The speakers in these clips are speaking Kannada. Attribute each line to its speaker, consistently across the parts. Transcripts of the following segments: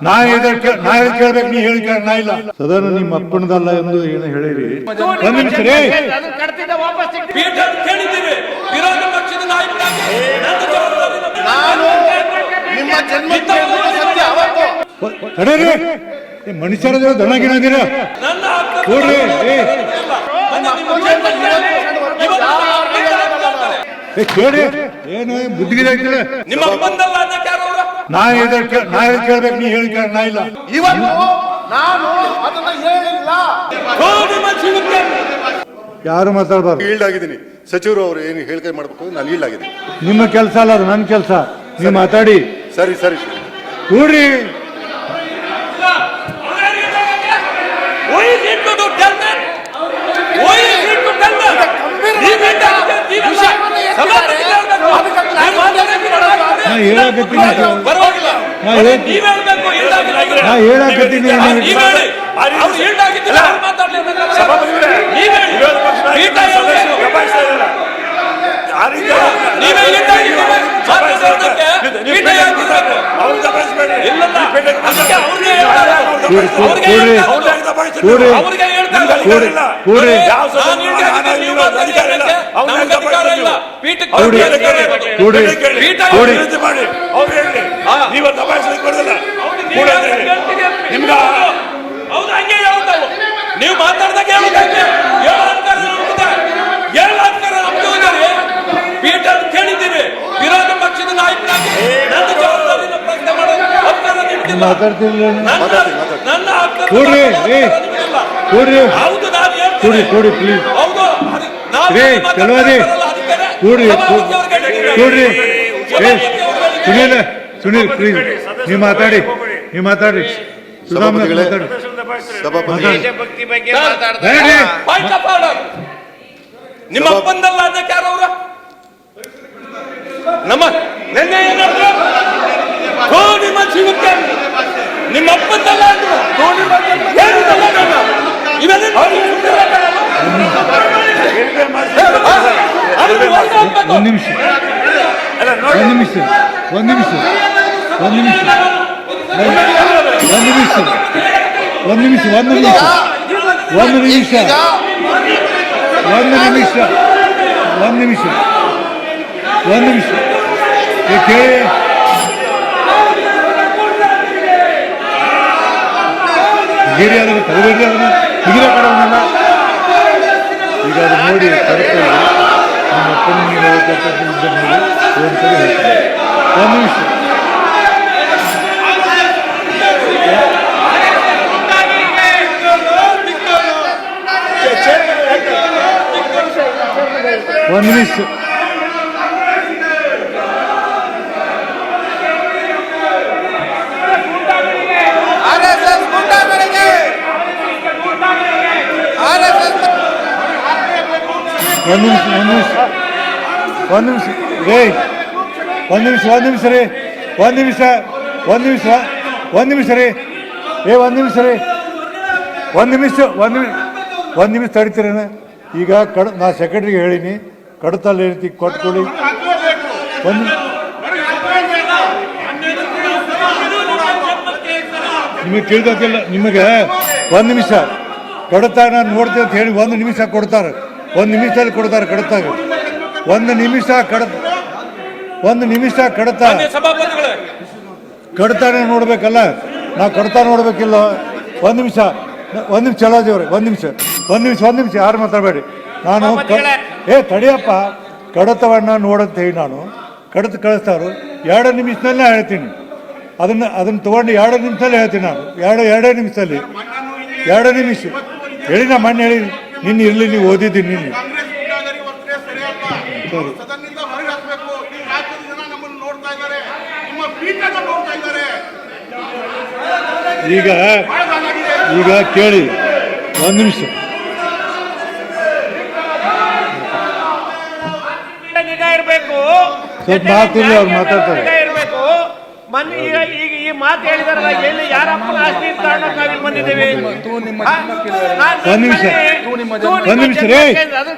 Speaker 1: ನಾ ಕೇಳ್ಬೇಕು, ನೀ ಹೇಳಿ ನಾ ಇಲ್ಲ. ಸದನ ನಿಮ್ಮ ಅಪ್ಪಣದಲ್ಲ ಎಂದು ಏನು ಹೇಳಿರಿ? ಒಂದ್ ನಿಮಿಷ ರೀ.
Speaker 2: ವಿರೋಧ ಪಕ್ಷದ ನಾಯಕರಾಗಿ
Speaker 1: ಮನುಷ್ಯರ ದಣಗಿನದಿರ ನೋಡ್ರಿ. ಕೇಳಿ ಏನು ಬುದ್ಧಿಗಿದೆ
Speaker 2: ನಿಮ್ಮ ಬಂದಲ್ಲ
Speaker 1: ನಾ ಕೇಳ್ಬೇಕು, ನೀ ಹೇಳಿ ನಾ ಇಲ್ಲ. ಯಾರು ಮಾತಾಡಬಾರ್ದು.
Speaker 3: ಈಲ್ಡ್ ಆಗಿದ್ದೀನಿ. ಸಚಿವರು ಅವರು ಏನು ಹೇಳಿಕೆ ಮಾಡಬೇಕು, ನಾನು ಈಲ್ಡ್ ಆಗಿದ್ದೀನಿ.
Speaker 1: ನಿಮ್ಮ ಕೆಲಸ ಅಲ್ಲ, ಅದು ನನ್ನ ಕೆಲಸ. ನೀವು ಮಾತಾಡಿ.
Speaker 3: ಸರಿ ಸರಿ
Speaker 1: ನೋಡ್ರಿ.
Speaker 2: ನೀವು ಮಾತಾಡ್ದಾಗ ಪೀಠ ಕೇಳಿದ್ದೀವಿ. ವಿರೋಧ ಪಕ್ಷದ ನಾಯಕರಾಗಿ ನನ್ನ ಜವಾಬ್ದಾರಿನ ಪ್ರಶ್ನೆ ಮಾಡೋದು
Speaker 1: ಮಾತಾಡ್ತಿಲ್ಲ.
Speaker 2: ನನ್ನ ಹೌದು, ನಾನು
Speaker 1: ಕೊಡಿ ಪ್ಲೀಸ್.
Speaker 2: ಹೌದು,
Speaker 1: ಸುನೀಲ್ ಪ್ಲೀಸ್, ನೀವು ಮಾತಾಡಿ.
Speaker 3: ಸಭಾಪತಿಗಳೇ,
Speaker 2: ನಿಮ್ಮ ಅಪ್ಪಂದಲ್ಲ ಅದಕ್ಕೆ ಯಾರವ್ರ ನಮ್ಮ ನೆನ್ನೆ ಏನಾದ್ರು ನಿಮ್ಮ ಜೀವಕ್ಕೆ ನಿಮ್ಮ ಅಪ್ಪಂದಲ್ಲ
Speaker 1: ಒಂದ್ ನಿಮಿಷ ಕೇಳಿ. ಗಿರಿ ಅದನ್ನು ತಗಬೇಡಿ, ಅದನ್ನ ಹಿಗಿರ ಕಡವನಲ್ಲ. ಈಗ ಅದು ನೋಡಿ ಕರೆಕ್ಟ್ ನಿಮ್ಮ ಅಪ್ಪನ ಒಂದು ನಿಮಿಷ. ಒಂದ್ ನಿಮಿಷ ತಡಿತೀರೇನ? ಈಗ ನಾ ಸೆಕ್ರೆಟರಿಗೆ ಹೇಳಿನಿ, ಕಡತಲ್ಲಿ ಹೇಳ್ತಿ ಕೊಟ್ಕೊಳ್ಳಿ. ನಿಮಗೆ ಕೇಳ್ಬೇಕಿಲ್ಲ. ನಿಮಗೆ ಒಂದ್ ನಿಮಿಷ ಕಡತ ನಾನು ನೋಡ್ತೇವೆ ಅಂತ ಹೇಳಿ 1 ನಿಮಿಷ ಕೊಡ್ತಾರೆ. 1 ನಿಮಿಷದಲ್ಲಿ ಕೊಡ್ತಾರೆ ಕಡತಾಗ. 1 ನಿಮಿಷ ಕಡತಾನ ನೋಡ್ಬೇಕಲ್ಲ. ನಾವು ಕಡತ ನೋಡ್ಬೇಕಿಲ್ಲ. 1 ನಿಮಿಷ ಚಲಾದೇವ್ರೆ. 1 ನಿಮಿಷ ಯಾರು ಮಾತಾಡಬೇಡಿ. ನಾನು ತಡಿಯಪ್ಪ, ಕಡತವನ್ನ ನೋಡಂತ ಹೇಳಿ ನಾನು ಕಡತ ಕಳಿಸ್ತಾರು 2 ನಿಮಿಷದಲ್ಲೇ ಹೇಳ್ತೀನಿ. ಅದನ್ನ ತಗೊಂಡು 2 ನಿಮಿಷದಲ್ಲಿ ಹೇಳ್ತೀನಿ ನಾನು. 2 ನಿಮಿಷದಲ್ಲಿ 2 ನಿಮಿಷ ಹೇಳಿ. ನಾ ಮೊನ್ನೆ ಹೇಳಿ, ನಿನ್ನ ಇರಲಿ, ನೀವು ಓದಿದ್ದೀನಿ ನಿನ್ನೆ. ಈಗ ಕೇಳಿ, 1 ನಿಮಿಷ. ಸ್ವಲ್ಪ ಮಾತಿಲ್ಲ, ಅವ್ರು ಮಾತಾಡ್ತಾರೆ.
Speaker 4: ಈಗ ಈ ಮಾತು ಹೇಳಿದಾರಲ್ಲ, ಎಲ್ಲಿ ಯಾರಪ್ಪನ ಆಸ್ತಿ ತಗೊಂಡು ನಾವಿಲ್ಲಿ ಬಂದಿದ್ದೇವೆ.
Speaker 1: ಒಂದ್ ನಿಮಿಷ ರೀ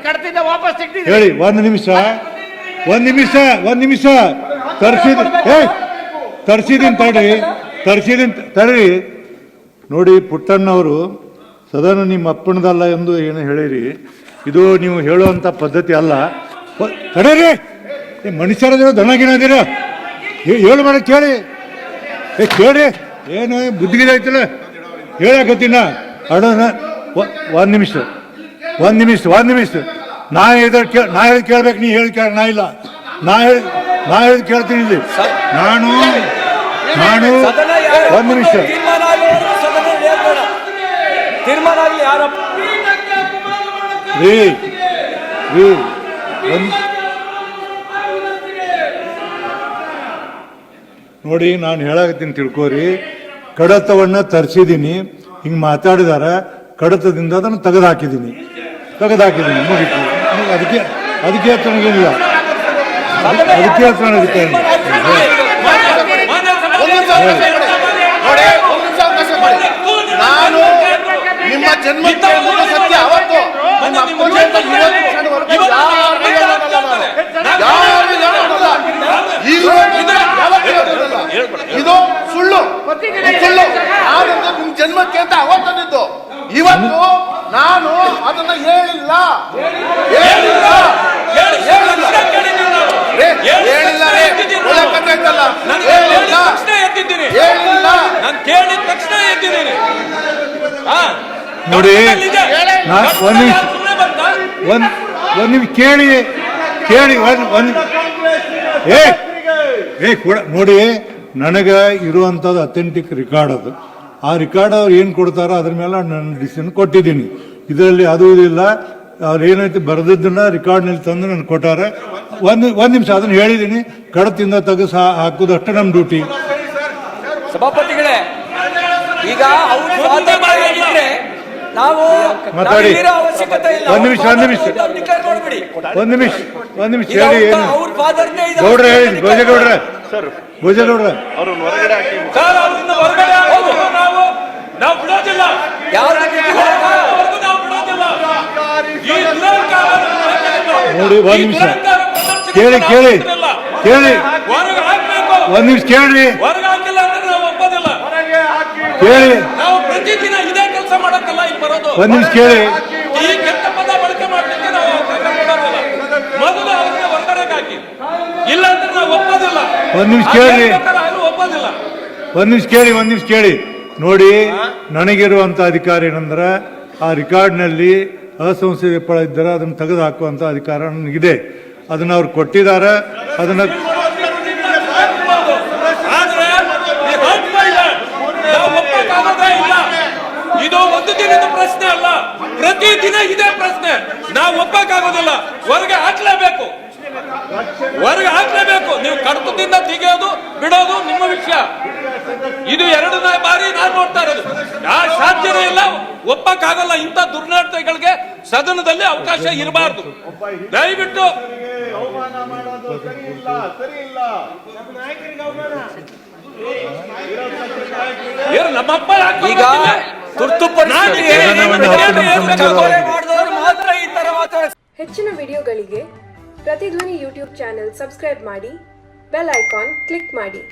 Speaker 4: ಕಡ್ತಿದ್ದ ವಾಪಸ್ ಸಿಗ್ತಿದೆ
Speaker 1: ಹೇಳಿ. ಒಂದ್ ನಿಮಿಷ ತರ್ಸಿದೀನಿ ತಡ್ರಿ. ತರಿಸಿದ್ದೀನಿ ತಡ್ರಿ. ನೋಡಿ ಪುಟ್ಟಣ್ಣವರು ಸದನ ನಿಮ್ಮ ಅಪ್ಪಣದಲ್ಲ ಎಂದು ಏನು ಹೇಳಿರಿ, ಇದು ನೀವು ಹೇಳುವಂಥ ಪದ್ಧತಿ ಅಲ್ಲ. ತಡೀರಿ, ಮನುಷ್ಯರದಿರೋ ದನಗಿನದಿರ ಹೇಳು ಮಾಡಿ ಕೇಳಿ. ಕೇಳಿ ಏನು ಬುದ್ಧಿಗಿದೆ ಆಯ್ತಲ್ಲ ಹೇಳಕತ್ತೀನ ಅಡೋಣ. ಒಂದು ನಿಮಿಷ ನಾ ಹೇಳಿದ್ ಕೇಳ್ಬೇಕು, ನೀ ಹೇಳಿ ಕೇಳ. ನಾ ಇಲ್ಲ, ನಾ ಹೇಳಿದ್ ಕೇಳ್ತೀನಿ ಇಲ್ಲಿ. ನಾನು ಒಂದು ನಿಮಿಷ ನೋಡಿ, ನಾನು ಹೇಳಕತ್ತೀನಿ ತಿಳ್ಕೋರಿ. ಕಡತವನ್ನ ತರಿಸಿದ್ದೀನಿ, ಹಿಂಗೆ ಮಾತಾಡಿದಾರ, ಕಡತದಿಂದ ಅದನ್ನು ತೆಗೆದುಹಾಕಿದ್ದೀನಿ ಮುಗಿತು. ಅದಕ್ಕೆ ಹತ್ರನಿಲ್ಲ, ಅದಕ್ಕೆ ಹತ್ರ
Speaker 3: ನಾನು ನಿಮ್ಮ ಜನ್ಮಕ್ಕೆ ಸತ್ಯ ಅವತ್ತು ಇದು ಸುಳ್ಳು ನಿಮ್ ಜನ್ಮಕ್ಕೆ ಅಂತ ಅವತ್ತಂದಿದ್ದು. ಇವತ್ತು ನಾನು ಅದನ್ನ ಹೇಳಿಲ್ಲ
Speaker 1: ನೋಡಿ. ಒಂದು ನಿಮಿಷ ಕೇಳಿ ನೋಡಿ, ನನಗೆ ಇರುವಂಥದ್ದು ಅಥೆಂಟಿಕ್ ರಿಕಾರ್ಡ್ ಅದು. ಆ ರಿಕಾರ್ಡ್ ಅವ್ರು ಏನು ಕೊಡ್ತಾರೋ ಅದ್ರ ಮೇಲೆ ನಾನು ಡಿಸಿಷನ್ ಕೊಟ್ಟಿದ್ದೀನಿ. ಇದರಲ್ಲಿ ಅದು ಇದಿಲ್ಲ. ಅವ್ರು ಏನೈತೆ ಬರೆದಿದ್ದನ್ನ ರಿಕಾರ್ಡ್ನಲ್ಲಿ ತಂದು ನನಗೆ ಕೊಟ್ಟಾರೆ. ಒಂದು ನಿಮಿಷ ಅದನ್ನು ಹೇಳಿದ್ದೀನಿ. ಕಡತಿಂದ ತೆಗೆದು ಹಾಕೋದು ಅಷ್ಟೇ ನಮ್ಮ ಡ್ಯೂಟಿ.
Speaker 5: ಸಭಾಪತಿಗಳೇ, ಈಗ ನಾವು
Speaker 1: ಮಾತಾಡಿ.
Speaker 5: ಅವಶ್ಯಕತೆ ಇಲ್ಲ.
Speaker 1: ಒಂದು ನಿಮಿಷ ಹೇಳಿ ಏನು ಗೌಡ್ರೆ ಹೇಳಿ. ಭೋಜೇಗೌಡ್ರ
Speaker 2: ನಾವು ಬಿಡೋದಿಲ್ಲ.
Speaker 1: ನೋಡಿ, ಒಂದು ನಿಮಿಷ ಕೇಳಿ ಒಂದು ನಿಮಿಷ ಕೇಳ್ರಿ. ಕೇಳಿ,
Speaker 2: ನಾವು ಪ್ರತಿದಿನ ಇದೇ ಕೆಲಸ ಮಾಡಕ್ಕಲ್ಲ ಇಲ್ಲಿ ಬರೋದು.
Speaker 1: ಒಂದು ನಿಮಿಷ ಕೇಳಿ.
Speaker 2: ಈ ಕೆಟ್ಟ ಪದ ಬಳಕೆ ಮಾಡ್ಲಿಕ್ಕೆ ನಾವು ಮೊದಲು ಅವ್ರಿಗೆ ಹೊರಗಡೆ ಹಾಕಿ, ಇಲ್ಲ ಅಂದ್ರೆ ನಾವು ಒಪ್ಪೋದಿಲ್ಲ.
Speaker 1: ಒಂದು ನಿಮಿಷ ಕೇಳಿ,
Speaker 2: ಒಪ್ಪೋದಿಲ್ಲ.
Speaker 1: ಒಂದು ನಿಮಿಷ ಕೇಳಿ. ನೋಡಿ, ನನಗಿರುವಂತ ಅಧಿಕಾರ ಏನಂದ್ರೆ, ಆ ರಿಕಾರ್ಡ್ನಲ್ಲಿ ಅಸಂಸದೀಯ ಫಲ ಇದ್ದರೆ ಅದನ್ನು ತೆಗೆದು ಹಾಕುವಂತ ಅಧಿಕಾರ ನನಗಿದೆ. ಅದನ್ನ ಅವ್ರು ಕೊಟ್ಟಿದ್ದಾರೆ. ಅದನ್ನ
Speaker 2: ಇದು ಒಂದು ದಿನದ ಪ್ರಶ್ನೆ ಅಲ್ಲ, ಪ್ರತಿದಿನ ಇದೇ ಪ್ರಶ್ನೆ. ನಾವು ಒಪ್ಪಕ್ಕಾಗೋದಿಲ್ಲ, ಹೊರಗೆ ಹಾಕ್ಲೇಬೇಕು. ನೀವು ಕಡತದಿಂದ ತೆಗೆಯೋದು ಬಿಡೋದು ನಿಮ್ಮ ವಿಷಯ. ಇದು ಎರಡನೇ ಬಾರಿ ನಾನು ನೋಡ್ತಾ ಇರೋದು. ಸಾಧ್ಯನೇ ಇಲ್ಲ, ಒಪ್ಪಕ್ಕಾಗಲ್ಲ. ಇಂಥ ದುರ್ನಡತೆಗಳಿಗೆ ಸದನದಲ್ಲಿ ಅವಕಾಶ ಇರಬಾರ್ದು. ದಯವಿಟ್ಟು ನಮ್ಮಪ್ಪ
Speaker 5: ಈಗ ತುರ್ತು
Speaker 6: ಹೆಚ್ಚಿನ ವಿಡಿಯೋಗಳಿಗೆ ಪ್ರತಿಧ್ವನಿ ಯೂಟ್ಯೂಬ್ ಚಾನೆಲ್ ಸಬ್ಸ್ಕ್ರೈಬ್ ಮಾಡಿ, ಬೆಲ್ ಐಕಾನ್ ಕ್ಲಿಕ್ ಮಾಡಿ.